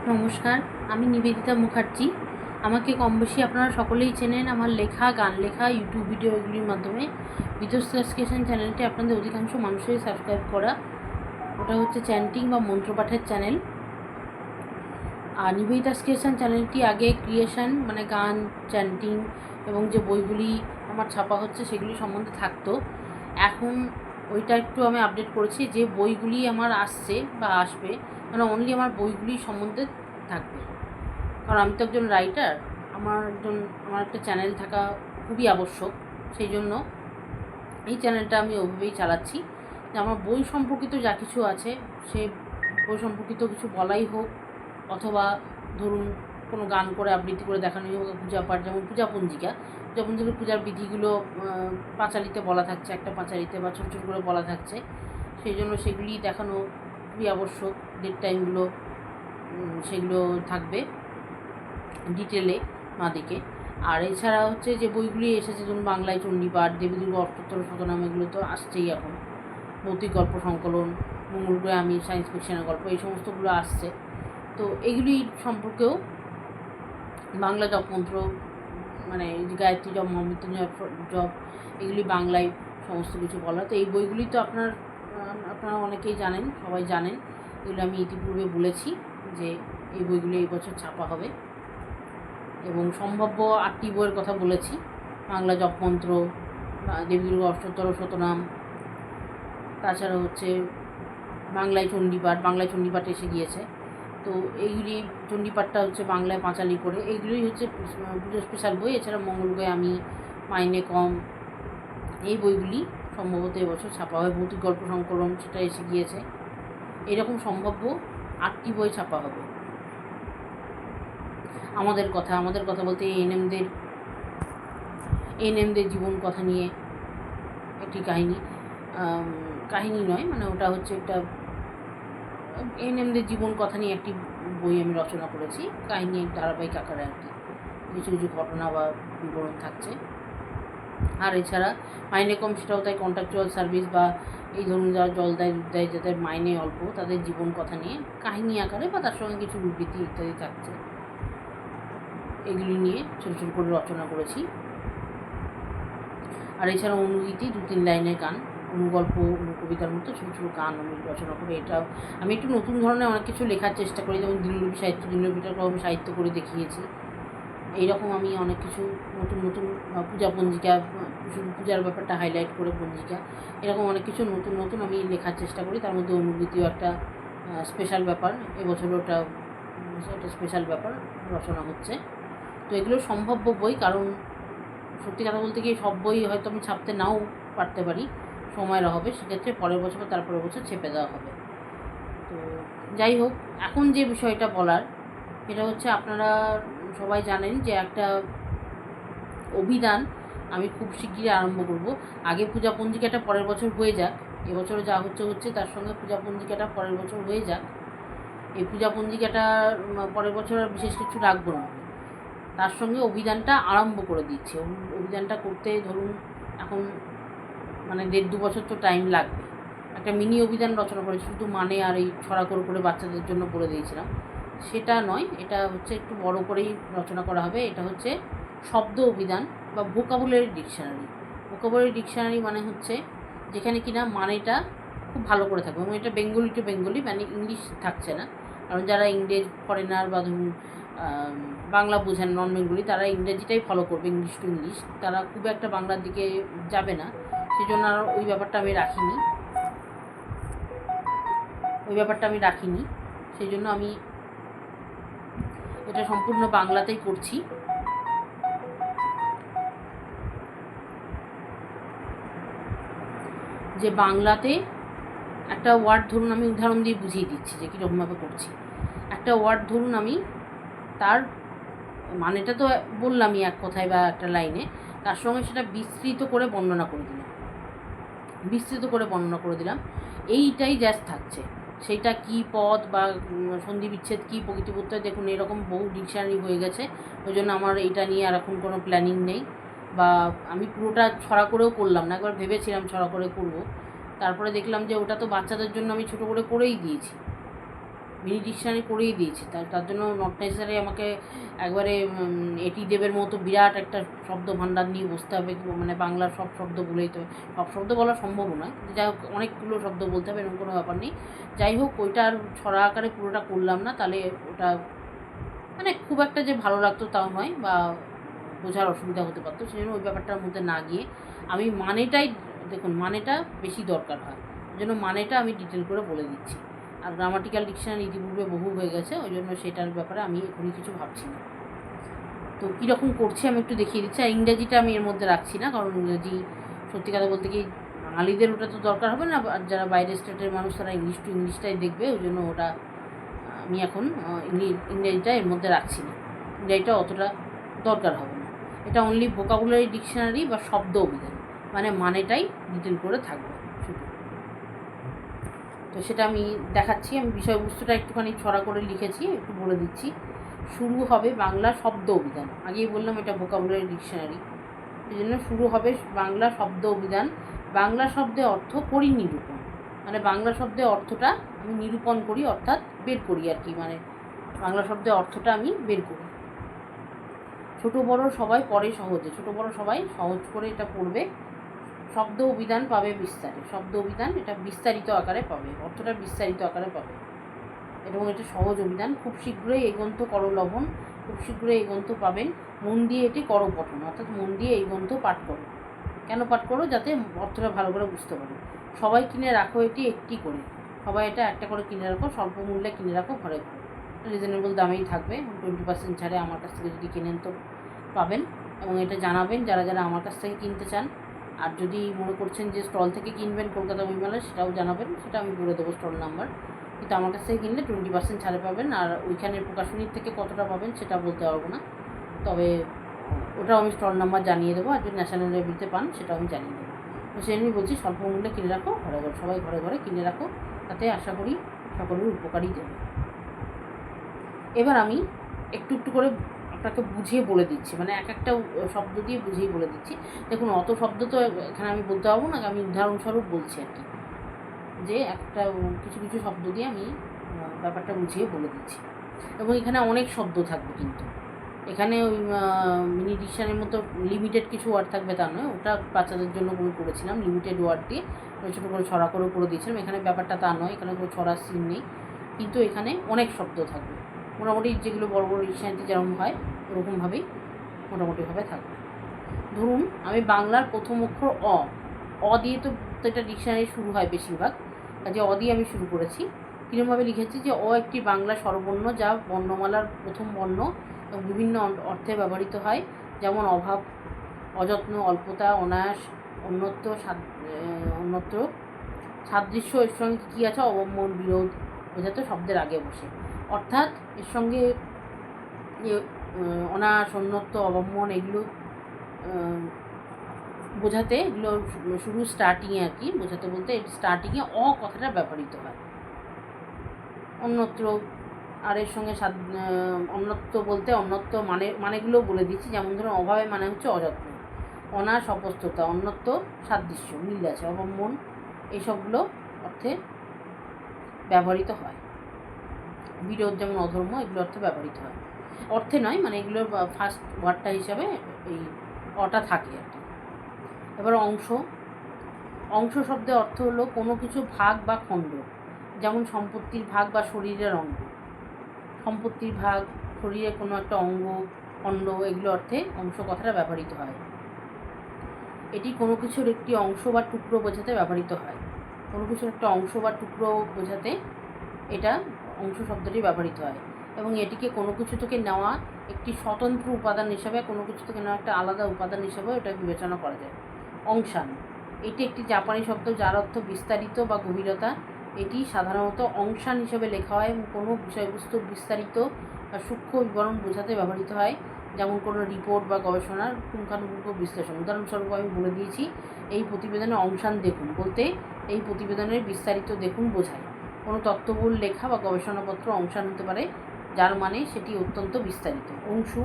নমস্কার, আমি নিবেদিতা মুখার্জি। আমাকে কমবেশি আপনারা সকলেই চেনেন আমার লেখা, গান লেখা, ইউটিউব ভিডিও এগুলির মাধ্যমে। বিতস্তাস ক্রিয়েশন চ্যানেলটি আপনাদের অধিকাংশ মানুষই সাবস্ক্রাইব করা। ওটা হচ্ছে চ্যান্টিং বা মন্ত্রপাঠের চ্যানেল। আর নিবেদিতা ক্রিয়েশন চ্যানেলটি আগে ক্রিয়েশন মানে গান, চ্যান্টিং এবং যে বইগুলি আমার ছাপা হচ্ছে সেগুলি সম্বন্ধে থাকতো। এখন ওইটা একটু আমি আপডেট করেছি, যে বইগুলি আমার আসছে বা আসবে মানে অনলি আমার বইগুলি সম্বন্ধে থাকবে। কারণ আমি তো একজন রাইটার, আমার একটা চ্যানেল থাকা খুবই আবশ্যক। সেই জন্য এই চ্যানেলটা আমি ওইভাবেই চালাচ্ছি যে আমার বই সম্পর্কিত যা কিছু আছে সে বই সম্পর্কিত কিছু বলাই হোক, অথবা ধরুন কোনো গান করে আবৃত্তি করে দেখানোই হোক, পূজা পাঠ, যেমন পূজা পঞ্জিকা পূজার বিধিগুলো পাঁচালিতে বলা থাকছে, একটা পাঁচালিতে বা ছোটো ছোটো করে বলা থাকছে। সেই জন্য সেগুলি দেখানো খুবই আবশ্যক। ডেট টাইমগুলো সেগুলো থাকবে ডিটেলে মাদিকে। আর এছাড়া হচ্ছে যে বইগুলি এসেছে, যেমন বাংলায় চণ্ডীপাঠ, দেবীদুর্গা অষ্টোত্তর শতনাম, এগুলো তো আসছেই এখন। ভৌতিক গল্প সংকলন, মঙ্গলগ্রহে আমি, সায়েন্স ফিকশনের গল্প, এই সমস্তগুলো আসছে। তো এগুলি সম্পর্কেও বাংলা জপমন্ত্র মানে গায়ত্রী জপ, মহামৃত্যুঞ্জয় জপ, এগুলি বাংলায় সমস্ত কিছু বলা। তো এই বইগুলি তো আপনারা অনেকেই জানেন, সবাই জানেন। এগুলো আমি ইতিপূর্বে বলেছি যে এই বইগুলি এই বছর ছাপা হবে। এবং সম্ভাব্য 8টি বইয়ের কথা বলেছি, বাংলা জপমন্ত্র, দেবীদুর্গা অষ্টোত্তর শতনাম, তাছাড়া হচ্ছে বাংলায় চণ্ডীপাঠ এসে গিয়েছে। তো এইগুলি চণ্ডীপাঠটা হচ্ছে বাংলায় পাঁচালি করে, এইগুলোই হচ্ছে পুজো স্পেশাল বই। এছাড়া মঙ্গলগ্রহে আমি, মাইনে কম, এই বইগুলি সম্ভবত এবছর ছাপা হয়। ভৌতিক গল্প সংকলন সেটা এসে গিয়েছে। এরকম সম্ভাব্য 8টি বই ছাপা হবে। আমাদের কথা বলতে এএনএমদের জীবন কথা নিয়ে একটি কাহিনী নয়, মানে ওটা হচ্ছে একটা এএনএমদের জীবন কথা নিয়ে একটি বই আমি রচনা করেছি, কাহিনী ধারাবাহিক আকারে আর কি, কিছু কিছু ঘটনা বা বিবরণ থাকছে। আর এছাড়া মাইনে কম, সেটাও তাই কন্ট্রাকচুয়াল সার্ভিস বা এই ধরুন যারা জল দেয় দুধ দেয়, যাদের মাইনে অল্প, তাদের জীবন কথা নিয়ে কাহিনী আকারে বা তার সঙ্গে কিছু বিবৃতি ইত্যাদি থাকছে। এগুলি নিয়ে ছোটো ছোটো করে রচনা করেছি। আর এছাড়া অনুগীতি, 2-3 লাইনের গান, অনুগল্প, অনুকবিতার মতো ছোটো ছোটো গান আমি রচনা করি। এটাও আমি একটু নতুন ধরনের অনেক কিছু লেখার চেষ্টা করি, যেমন দিনলিপিটাকেও আমি সাহিত্য করে দেখিয়েছি। এইরকম আমি অনেক কিছু নতুন পূজা পঞ্জিকা, শুধু পূজার ব্যাপারটা হাইলাইট করে পঞ্জিকা, এরকম অনেক কিছু নতুন আমি লেখার চেষ্টা করি। তার মধ্যে অনুভূতিও একটা স্পেশাল ব্যাপার, এবছরও একটা স্পেশাল ব্যাপার রচনা হচ্ছে। তো এগুলো সম্ভাব্য বই, কারণ সত্যি কথা বলতে গিয়ে সব বই হয়তো আমি ছাপতে নাও পারতে পারি, সময়ের অভাবে। সেক্ষেত্রে পরের বছর বা তারপরের বছর ছেপে দেওয়া হবে। তো যাই হোক, এখন যে বিষয়টা বলার, এটা হচ্ছে আপনারা সবাই জানেন যে একটা অভিধান আমি খুব শিগগিরই আরম্ভ করব। আগে পূজা পঞ্জিকাটা পরের বছর হয়ে যাক, এবছরে যা হচ্ছে তার সঙ্গে পূজা পঞ্জিকাটা পরের বছর হয়ে যাক। এই পূজা পঞ্জিকাটা পরের বছর আর বিশেষ কিছু রাখবো না, তার সঙ্গে অভিযানটা আরম্ভ করে দিচ্ছে। অভিযানটা করতে ধরুন এখন মানে 1.5-2 বছর তো টাইম লাগবে। একটা মিনি অভিযান রচনা করেছি, শুধু মানে আর এই ছড়া করে বাচ্চাদের জন্য বলে দিয়েছিলাম, সেটা নয়। এটা হচ্ছে একটু বড় করেই রচনা করা হবে। এটা হচ্ছে শব্দ অভিধান বা ভোকাবুলারি ডিকশনারি মানে হচ্ছে যেখানে কিনা মানেটা খুব ভালো করে থাকবে, এবং এটা বেঙ্গলি টু বেঙ্গলি, মানে ইংলিশ থাকছে না। কারণ যারা ইংরেজ ফরেনার বা ধরুন বাংলা বোঝেন, নন বেঙ্গলি, তারা ইংরেজিটাই ফলো করবে, ইংলিশ টু ইংলিশ, তারা খুব একটা বাংলার দিকে যাবে না। সেই জন্য আর ওই ব্যাপারটা আমি রাখিনি। সেই জন্য আমি এটা সম্পূর্ণ বাংলাতেই করছি। যে বাংলাতে একটা ওয়ার্ড ধরুন, আমি উদাহরণ দিয়ে বুঝিয়ে দিচ্ছি যে কীরকমভাবে করছি। একটা ওয়ার্ড ধরুন, আমি তার মানেটা তো বললামই এক কথায় বা একটা লাইনে, তার সঙ্গে সেটা বিস্তৃত করে বর্ণনা করে দিলাম। এইটাই জাস্ট থাকছে। সেইটা কি পদ বা সন্ধি বিচ্ছেদ কী, প্রকৃতি প্রত্যয়, দেখুন এরকম বহু ডিকশনারি হয়ে গেছে। ওই জন্য আমার এইটা নিয়ে আর এখন কোনো প্ল্যানিং নেই, বা আমি পুরোটা ছড়া করেও করলাম না। একবার ভেবেছিলাম ছড়া করে করব, তারপরে দেখলাম যে ওটা তো বাচ্চাদের জন্য আমি ছোটো করেই দিয়েছি। মিনি ডিকশনারি করেই দিয়েছে। তার জন্য নট নেসেসারি আমাকে একবারে এটি দেবের মতো বিরাট একটা শব্দ ভাণ্ডার নিয়ে বসতে হবে, মানে বাংলার সব শব্দ বলেই তো সব শব্দ বলা সম্ভব নয়, যাই হোক অনেকগুলো শব্দ বলতে হবে এরকম কোনো ব্যাপার নেই। যাই হোক ওইটা আর ছড়া আকারে পুরোটা করলাম না, তাহলে ওটা মানে খুব একটা যে ভালো লাগতো তাও নয়, বা বোঝার অসুবিধা হতে পারতো, সেই জন্য ওই ব্যাপারটার মধ্যে না গিয়ে আমি মানেটাই, দেখুন মানেটা বেশি দরকার হয়, ওই জন্য মানেটা আমি ডিটেল করে বলে দিচ্ছি। আর গ্রামাটিক্যাল ডিকশনারি ইতিপূর্বে বহু হয়ে গেছে, ওই জন্য সেটার ব্যাপারে আমি এখনই কিছু ভাবছি না। তো কীরকম করছি আমি একটু দেখিয়ে দিচ্ছি। আর ইংরেজিটা আমি এর মধ্যে রাখছি না, কারণ ইংরেজি সত্যি কথা বলতে কি বাঙালিদের ওটা তো দরকার হবে না, আর যারা বাইরের স্টেটের মানুষ তারা ইংলিশ টু ইংলিশটাই দেখবে, ওই জন্য ওটা আমি এখন ইংরেজিটা এর মধ্যে রাখছি না, ইংরেজিটা অতটা দরকার হবে না। এটা অনলি ভোকাবুলারি ডিকশনারি বা শব্দ অভিধান, মানে মানেটাই ডিটেল করে থাকবে শুধু। তো সেটা আমি দেখাচ্ছি। আমি বিষয়বস্তুটা একটুখানি ছড়া করে লিখেছি, একটু বলে দিচ্ছি। শুরু হবে বাংলা শব্দ অভিধান, আগেই বললাম এটা ভোকাবুলারি ডিকশনারি, এই জন্য শুরু হবে বাংলা শব্দ অভিধান। বাংলা শব্দের অর্থ পরিনিরূপণ, মানে বাংলা শব্দের অর্থটা আমি নিরূপণ করি, অর্থাৎ বের করি আর কি, মানে বাংলা শব্দের অর্থটা আমি বের করি। ছোট বড় সবাই পড়ে সহজে, ছোট বড় সবাই সহজ করে এটা পড়বে। শব্দ অভিধান পাবে বিস্তারে, শব্দ অভিধান এটা বিস্তারিত আকারে পাবে, অর্থটা বিস্তারিত আকারে পাবে, এবং এটা সহজ অভিধান। খুব শীঘ্রই এই গ্রন্থ করো লভন, খুব শীঘ্রই এই গ্রন্থ পাবেন। মন দিয়ে এটি করো পঠন, অর্থাৎ মন দিয়ে এই গ্রন্থ পাঠ করো। কেন পাঠ করো? যাতে অর্থটা ভালো করে বুঝতে পারো। সবাই কিনে রাখো এটি একটি করে, সবাই এটা একটা করে কিনে রাখো, স্বল্প মূল্যে কিনে রাখো ঘরে ঘরে, রিজনেবল দামেই থাকবে, 20% ছাড়ে আমার কাছ থেকে যদি কিনেন তো পাবেন। এবং এটা জানাবেন যারা যারা আমার কাছ থেকে কিনতে চান। আর যদি মনে করছেন যে স্টল থেকে কিনবেন কলকাতা বইমেলায়, সেটাও জানাবেন, সেটা আমি বলে দেবো স্টল নাম্বার। কিন্তু আমার কাছ থেকে কিনলে 20% ছাড়ে পাবেন। আর ওইখানের প্রকাশনীর থেকে কতটা পাবেন সেটা বলতে পারবো না, তবে ওটাও আমি স্টল নাম্বার জানিয়ে দেবো। আর যদি ন্যাশনাল লাইব্রেরিতে পান সেটাও আমি জানিয়ে দেবো। তো সেই জন্যই বলছি স্বল্প মূল্যে কিনে রাখো ঘরে ঘরে, সবাই ঘরে ঘরে কিনে রাখো, তাতে আশা করি সকলের উপকারই দেবে। এবার আমি একটু একটু করে আপনাকে বুঝিয়ে বলে দিচ্ছি, মানে এক একটা শব্দ দিয়ে বুঝিয়ে বলে দিচ্ছি। দেখুন অত শব্দ তো এখানে আমি বলতে পারবো না, আমি উদাহরণস্বরূপ বলছি আর কি, যে একটা কিছু কিছু শব্দ দিয়ে আমি ব্যাপারটা বুঝিয়ে বলে দিচ্ছি। এবং এখানে অনেক শব্দ থাকবে, কিন্তু এখানে ওই মিনি ডিকশনারির মতো লিমিটেড কিছু ওয়ার্ড থাকবে তা নয়, ওটা বাচ্চাদের জন্য আমি করেছিলাম লিমিটেড ওয়ার্ড দিয়ে, ছোটো করে ছড়া করেও করে দিয়েছিলাম। এখানে ব্যাপারটা তা নয়, এখানে কোনো ছড়ার সিন নেই, কিন্তু এখানে অনেক শব্দ থাকবে, মোটামুটি যেগুলো বড় বড় ডিকশনারিতে যেরকম হয় ওরকমভাবেই মোটামুটিভাবে থাকবে। ধরুন আমি বাংলার প্রথম অক্ষর অ দিয়ে তো প্রত্যেকটা ডিকশনারি শুরু হয় বেশিরভাগ, কাজে অ দিয়ে আমি শুরু করেছি। কীরকমভাবে লিখেছি যে একটি বাংলা স্বরবর্ণ, যা বর্ণমালার প্রথম বর্ণ এবং বিভিন্ন অর্থে ব্যবহৃত হয়, যেমন অভাব, অযত্ন, অল্পতা, অনায়াস, অন্যত্র সাদৃশ্য। এর সঙ্গে কী আছে? অবম্বন, বিরোধ বোঝাতে শব্দের আগে বসে, অর্থাৎ এর সঙ্গে অনায়াস, অন্যত্ব, অবম্বন এগুলো বোঝাতে, এগুলো শুরু স্টার্টিংয়ে আর কি, বোঝাতে বলতে স্টার্টিংয়ে কথাটা ব্যবহৃত হয়। অন্যত্র, আর এর সঙ্গে অন্যত্ব বলতে অন্যত্ব মানেগুলো বলে দিচ্ছি, যেমন ধরুন অভাবে মানে হচ্ছে অযত্ন, অনায়াস অপস্থতা, অন্যত্ব সাদৃশ্য মিল আছে, অবম্বন এইসবগুলো অর্থে ব্যবহৃত হয়। বিরোধ যেমন অধর্ম, এগুলো অর্থে ব্যবহৃত হয়, অর্থে নয়, মানে এগুলোর ফার্স্ট ওয়ার্ডটা হিসাবে এই অটা থাকে আর কি। এবার অংশ শব্দের অর্থ হলো কোনো কিছু ভাগ বা খণ্ড, যেমন সম্পত্তির ভাগ বা শরীরের অঙ্গ। সম্পত্তির ভাগ, শরীরের কোনো একটা অঙ্গ, খণ্ড, এগুলো অর্থে অংশ কথাটা ব্যবহৃত হয়। এটি কোনো কিছুর একটি অংশ বা টুকরো বোঝাতে ব্যবহৃত হয়, কোনো কিছুর একটা অংশ বা টুকরো বোঝাতে এটা অংশ শব্দটি ব্যবহৃত হয়। এবং এটিকে কোনো কিছু থেকে নেওয়া একটি স্বতন্ত্র উপাদান হিসাবে, কোনো কিছু থেকে নেওয়া একটা আলাদা উপাদান হিসাবেও এটা বিবেচনা করা যায়। অংশান, এটি একটি জাপানি শব্দ যার অর্থ বিস্তারিত বা গভীরতা। এটি সাধারণত অংশান হিসেবে লেখা হয় এবং কোনো বিষয়বস্তুর বিস্তারিত বা সূক্ষ্ম বিবরণ বোঝাতে ব্যবহৃত হয়, যেমন কোনো রিপোর্ট বা গবেষণার পুঙ্খানুপুঙ্খ বিশ্লেষণ। উদাহরণস্বরূপ আমি বলে দিয়েছি, এই প্রতিবেদনে অংশান দেখুন বলতে এই প্রতিবেদনের বিস্তারিত দেখুন বোঝায়। কোনো তত্ত্ববহুল লেখা বা গবেষণাপত্র অংশান হতে পারে, যার মানে সেটি অত্যন্ত বিস্তারিত। অংশু,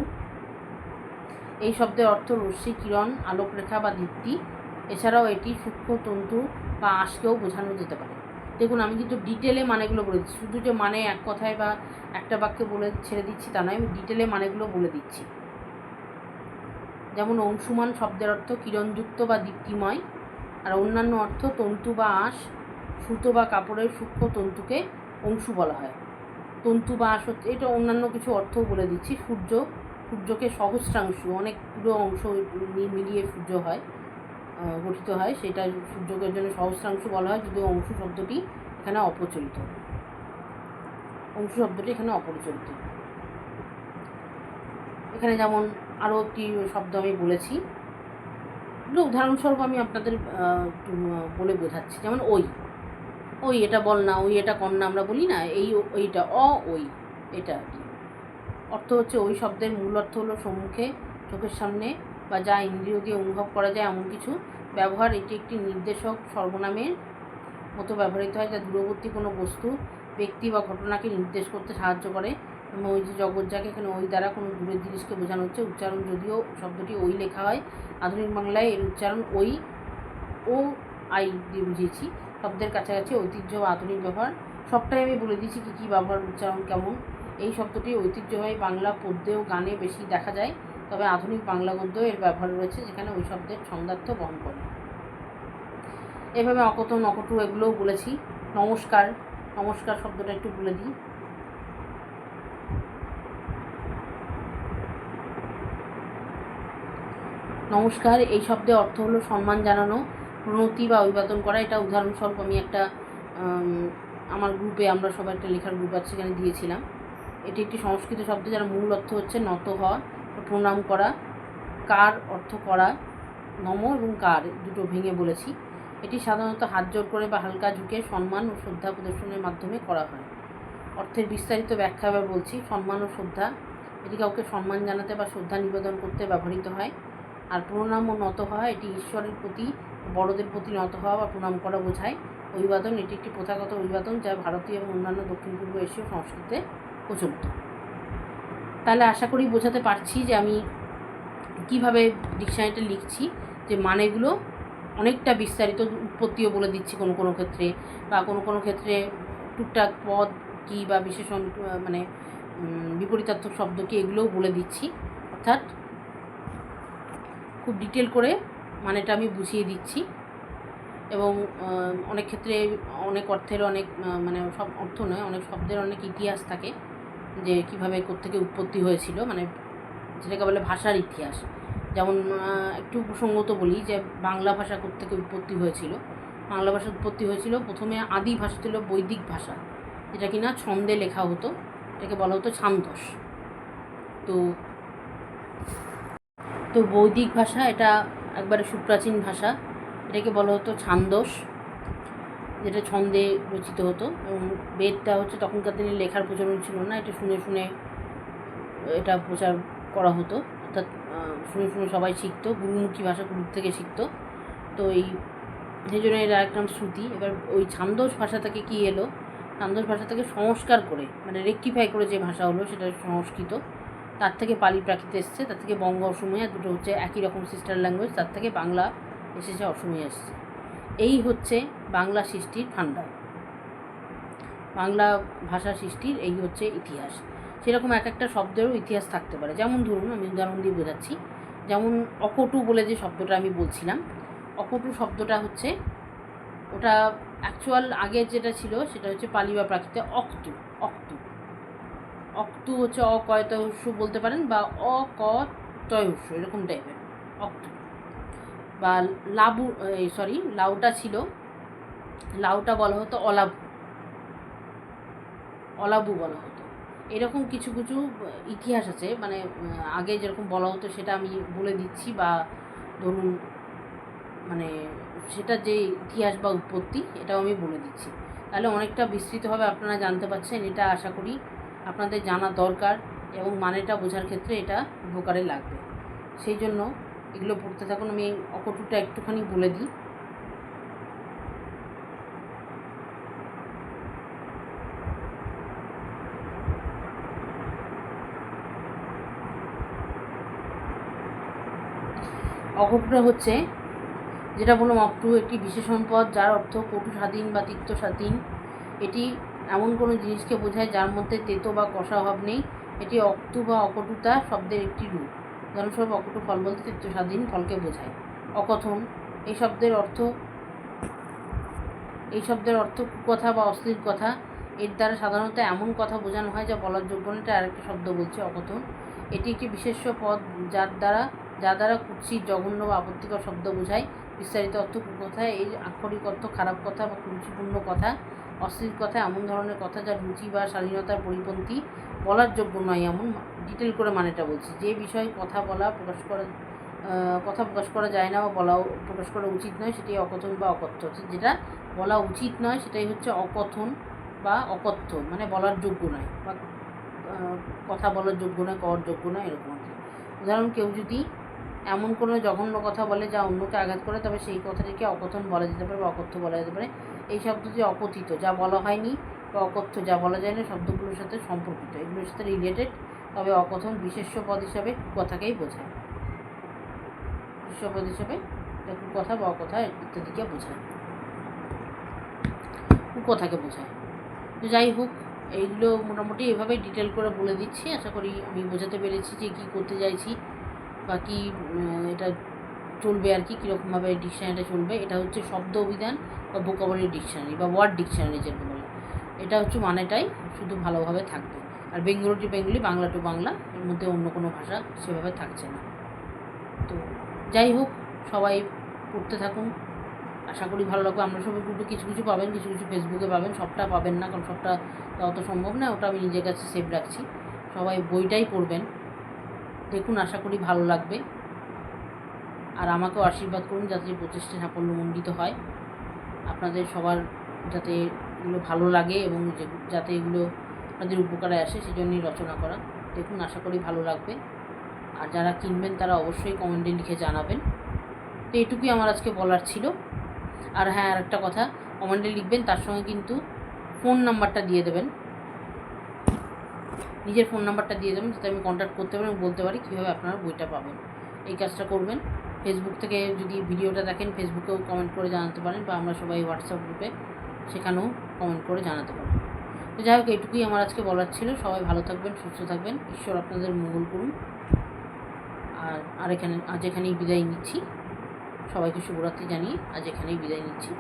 এই শব্দের অর্থ রশ্মি, কিরণ, আলোকরেখা বা দীপ্তি। এছাড়াও এটি সূক্ষ্ম তন্তু বা আঁশকেও বোঝানো যেতে পারে। দেখুন আমি কিন্তু ডিটেলে মানেগুলো বলে দিচ্ছি, শুধু যে মানে এক কথায় বা একটা বাক্যে বলে ছেড়ে দিচ্ছি তা নয়, আমি ডিটেলে মানেগুলো বলে দিচ্ছি। যেমন অংশুমান শব্দের অর্থ কিরণযুক্ত বা দীপ্তিময়, আর অন্যান্য অর্থ তন্তু বা আঁশ, সুতো বা কাপড়ের সূক্ষ্ম তন্তুকে অংশু বলা হয়। তন্তু বা আঁশ হচ্ছে, এটা অন্যান্য কিছু অর্থও বলে দিচ্ছি। সূর্যকে সহস্রাংশু, অনেকগুলো অংশ মিলিয়ে সূর্য হয়, গঠিত হয়, সেটা সূর্যকে জন্য সহস্রাংশু বলা হয়, যদিও অংশু শব্দটি এখানে অপ্রচলিত। এখানে যেমন আরও একটি শব্দ আমি বলেছি, এগুলো উদাহরণস্বরূপ আমি আপনাদের বলে বোঝাচ্ছি। যেমন ওই এটা বল না, ওই এটা কর না, আমরা বলি না, ওইটা ওই, এটা আর কি। অর্থ হচ্ছে ওই শব্দের মূল অর্থ হলো সম্মুখে, চোখের সামনে বা যা ইন্দ্রিয় দিয়ে অনুভব করা যায় এমন কিছু। ব্যবহার, এটি একটি নির্দেশক সর্বনামের মতো ব্যবহৃত হয়, যা দূরবর্তী কোনো বস্তু, ব্যক্তি বা ঘটনাকে নির্দেশ করতে সাহায্য করে। এবং ওই যে জগৎজাকে, এখানে ওই দ্বারা কোনো দূরের জিনিসকে বোঝানো হচ্ছে। উচ্চারণ, যদিও শব্দটি ওই লেখা হয়, আধুনিক বাংলায় এর উচ্চারণ ও আই দিয়ে বুঝিয়েছি। শব্দের কাছাকাছি ঐতিহ্য বা আধুনিক ব্যবহার, সবটাই আমি বলে দিয়েছি কী কী ব্যবহার, উচ্চারণ কেমন। এই শব্দটি ঐতিহ্যবাহী বাংলা পদ্যে ও গানে বেশি দেখা যায়, তবে আধুনিক বাংলা গদ্যেও এর ব্যবহার রয়েছে, যেখানে ওই শব্দের ছন্দার্থ বহন করে। এভাবে অকথন, অকটু এগুলোও বলেছি। নমস্কার শব্দটা একটু বলে দিই। নমস্কার এই শব্দের অর্থ হলো সম্মান জানানো, প্রণতি বা অভিবাদন করা। এটা উদাহরণস্বরূপ আমি একটা আমার গ্রুপে, আমরা সবাই একটা লেখার গ্রুপ আছে, সেখানে দিয়েছিলাম। এটি একটি সংস্কৃত শব্দ যার মূল অর্থ হচ্ছে নত হওয়া, প্রণাম করা। কার অর্থ করা, নম এবং কার দুটো ভেঙে বলেছি। এটি সাধারণত হাত জোর করে বা হালকা ঝুঁকে সম্মান ও শ্রদ্ধা প্রদর্শনের মাধ্যমে করা হয়। অর্থের বিস্তারিত ব্যাখ্যা এবার বলছি। সম্মান ও শ্রদ্ধা, এটি কাউকে সম্মান জানাতে বা শ্রদ্ধা নিবেদন করতে ব্যবহৃত হয়। আর প্রণাম ও নত হওয়া, এটি ঈশ্বরের প্রতি, বড়দের প্রতি নত হওয়া বা প্রণাম করা বোঝায়। অভিবাদন, এটি একটি প্রথাগত অভিবাদন যা ভারতীয় এবং অন্যান্য দক্ষিণ পূর্ব এশীয় সংস্কৃতিতে প্রচলিত। তাহলে আশা করি বোঝাতে পারছি যে আমি কীভাবে ডিকশনারিটা লিখছি, যে মানেগুলো অনেকটা বিস্তারিত, উৎপত্তিও বলে দিচ্ছি কোনো কোনো ক্ষেত্রে, বা কোনো কোনো ক্ষেত্রে টুকটাক পদ কী বা বিশেষণ, মানে বিপরীতার্থক শব্দ কী, এগুলোও বলে দিচ্ছি। অর্থাৎ খুব ডিটেল করে মানেটা আমি বুঝিয়ে দিচ্ছি। এবং অনেক ক্ষেত্রে অনেক অর্থের অনেক, মানে সব অর্থ নয়, অনেক শব্দের অনেক ইতিহাস থাকে, যে কীভাবে কোত্থেকে উৎপত্তি হয়েছিল, মানে যেটাকে বলে ভাষার ইতিহাস। যেমন একটু প্রসঙ্গত বলি যে বাংলা ভাষা কোত্থেকে উৎপত্তি হয়েছিল। বাংলা ভাষা উৎপত্তি হয়েছিল, প্রথমে আদি ভাষা ছিল বৈদিক ভাষা, যেটা কিনা ছন্দে লেখা হতো, এটাকে বলা হতো ছান্দস। তো বৈদিক ভাষা, এটা একবারে সুপ্রাচীন ভাষা, এটাকে বলা হতো ছান্দস, যেটা ছন্দে রচিত হতো। এবং বেদটা হচ্ছে, তখনকার দিনে লেখার প্রচলন ছিল না, এটা শুনে শুনে এটা প্রচার করা হতো, অর্থাৎ শুনে শুনে সবাই শিখতো, গুরুমুখী ভাষা, গুরুর থেকে শিখতো। তো সেই জন্য এর আরেক নাম শ্রুতি। এবার ওই ছান্দস ভাষা থেকে কী এলো, ছান্দস ভাষা থেকে সংস্কার করে, মানে রেক্টিফাই করে যে ভাষা হলো সেটা সংস্কৃত, তার থেকে পালি প্রাকৃত এসছে, তার থেকে বঙ্গ অসমীয়া, দুটো হচ্ছে একই রকম সিস্টার ল্যাঙ্গুয়েজ, তার থেকে বাংলা এসেছে, অসমীয়া এসেছে। এই হচ্ছে বাংলা সৃষ্টির ভাণ্ডার, বাংলা ভাষা সৃষ্টির এই হচ্ছে ইতিহাস। সেরকম এক একটা শব্দেরও ইতিহাস থাকতে পারে। যেমন ধরুন, আমি উদাহরণ দিয়ে বোঝাচ্ছি। যেমন অকটু বলে যে শব্দটা আমি বলছিলাম, অকটু শব্দটা হচ্ছে, ওটা অ্যাকচুয়াল আগে যেটা ছিল সেটা হচ্ছে পালি বা প্রাকৃতে অক্তু। অক্তু হচ্ছে অকয়তহস্য বলতে পারেন, বা অকতয়স্য, এরকম টাইপের অক্তু। বা লাউটা ছিল, লাউটা বলা হতো অলাবু বলা হতো। এরকম কিছু কিছু ইতিহাস আছে, মানে আগে যেরকম বলা হতো সেটা আমি বলে দিচ্ছি, বা ধরুন মানে সেটা যে ইতিহাস বা উৎপত্তি, এটাও আমি বলে দিচ্ছি। তাহলে অনেকটা বিস্তৃতভাবে আপনারা জানতে পারছেন, এটা আশা করি আপনাদের জানা দরকার, এবং মানেটা বোঝার ক্ষেত্রে এটা উপকারে লাগবে। সেই জন্য এগুলো পড়তে থাকুন। আমি অকটুটা একটুখানি বলে দিই। অকটুটা হচ্ছে যেটা বললাম অক্টু একটি বিশেষণ পদ, যার অর্থ কটু স্বাধীন বা তিক্ত স্বাধীন। এটি এমন কোনো জিনিসকে বোঝায় যার মধ্যে তেতো বা কষা ভাব নেই। এটি অক্তু বা অকটুতা শব্দের একটি রূপ। উদাহরণস্বরূপ অকটু ফল বলতে তিক্ত স্বাধীন ফলকে বোঝায়। অকথন এই শব্দের অর্থ কুকথা বা অশ্লীল কথা। এর দ্বারা সাধারণত এমন কথা বোঝানো হয় যা বলার যোগ্য না। এটা আরেকটা শব্দ বলছে অকথন। এটি একটি বিশেষ্য পদ যা দ্বারা কুৎসিত, জঘন্য বা আপত্তিকর শব্দ বোঝায়। বিস্তারিত অর্থ কুকথা, এর আক্ষরিক অর্থ খারাপ কথা বা কুরুচিপূর্ণ কথা। অশ্লীল কথা এমন ধরনের কথা যা রুচি বা শালীনতার পরিপন্থী, বলার যোগ্য নয় এমন। ডিটেল করে মানেটা বলছি, যে বিষয়ে কথা প্রকাশ করা যায় না বা প্রকাশ করা উচিত নয় সেটাই অকথন বা অকথ্য। যেটা বলা উচিত নয় সেটাই হচ্ছে অকথন বা অকথ্য, মানে বলার যোগ্য নয় বা কথা বলার যোগ্য নয়, কওয়ার যোগ্য নয়, এরকম আর কি। উদাহরণ, কেউ যদি এমন কোনো জঘন্য কথা বলে যা অন্যকে আঘাত করে, তবে সেই কথাটিকে অকথন বলা যেতে পারে বা অকথ্য বলা যেতে পারে। এই শব্দটি অকথিত, যা বলা হয়নি, বা অকথ্য, যা বলা যায় না, শব্দগুলোর সাথে সম্পর্কিত, এগুলোর সাথে রিলেটেড। তবে অকথন বিশেষ্য পদ হিসাবে কথাকেই বোঝায়। বিশেষ্য পদ হিসাবে কুকথা বা অকথা ইত্যাদিকে বোঝায়, কুকথাকে বোঝায়। তো যাই হোক, এইগুলো মোটামুটি এভাবেই ডিটেল করে বলে দিচ্ছি। আশা করি আমি বোঝাতে পেরেছি যে কী করতে চাইছি বা কী এটা চলবে আর কি, কীরকমভাবে ডিকশনারিটা চলবে। এটা হচ্ছে শব্দ অভিধান বা ভোকাবুলারি ডিকশনারি বা ওয়ার্ড ডিকশনারি যেটা বলে। এটা হচ্ছে মানেটাই শুধু ভালোভাবে থাকবে। আর Bengali to Bengali, Bangla to Bangla, এর মধ্যে অন্য কোনো ভাষা সেভাবে থাকছে না। তো যাই হোক, সবাই পড়তে থাকুন, আশা করি ভালো লাগবে। আমরা সবাই গ্রুপে কিছু কিছু পাবেন, কিছু কিছু ফেসবুকে পাবেন, সবটা পাবেন না, কারণ সবটা দেওয়া তো সম্ভব না, ওটা আমি নিজের কাছে সেভ রাখছি। সবাই বইটাই পড়বেন, দেখুন, আশা করি ভালো লাগবে। আর আমাকেও আশীর্বাদ করুন যাতে প্রচেষ্টা সাফল্যমণ্ডিত হয়, আপনাদের সবার যাতে এগুলো ভালো লাগে এবং যাতে এগুলো আপনাদের উপকারে আসে, সেই জন্যই রচনা করা। দেখুন, আশা করি ভালো লাগবে। আর যারা কিনবেন তারা অবশ্যই কমেন্টে লিখে জানাবেন। তো এটুকুই আমার আজকে বলার ছিল। আর হ্যাঁ, আর একটা কথা, কমেন্টে লিখবেন, তার সঙ্গে কিন্তু ফোন নাম্বারটা দিয়ে দেবেন, নিজের ফোন নাম্বারটা দিয়ে দেবেন, যাতে আমি কন্ট্যাক্ট করতে পারি এবং বলতে পারি কীভাবে আপনারা বইটা পাবেন। এই কাজটা করবেন। ফেসবুক থেকে যদি ভিডিওটা দেখেন, ফেসবুকেও কমেন্ট করে জানাতে পারেন, বা আমরা সবাই হোয়াটসঅ্যাপ গ্রুপে সেখানেও কমেন্ট করে জানাতে পারেন। তো যাই হোক, এইটুকুই আমার আজকে বলার ছিল। সবাই ভালো থাকবেন, সুস্থ থাকবেন, ঈশ্বর আপনাদের মঙ্গল করুন। আজ এখানেই বিদায় নিচ্ছি। সবাইকে শুভরাত্রি জানিয়ে আজ এখানেই বিদায় নিচ্ছি।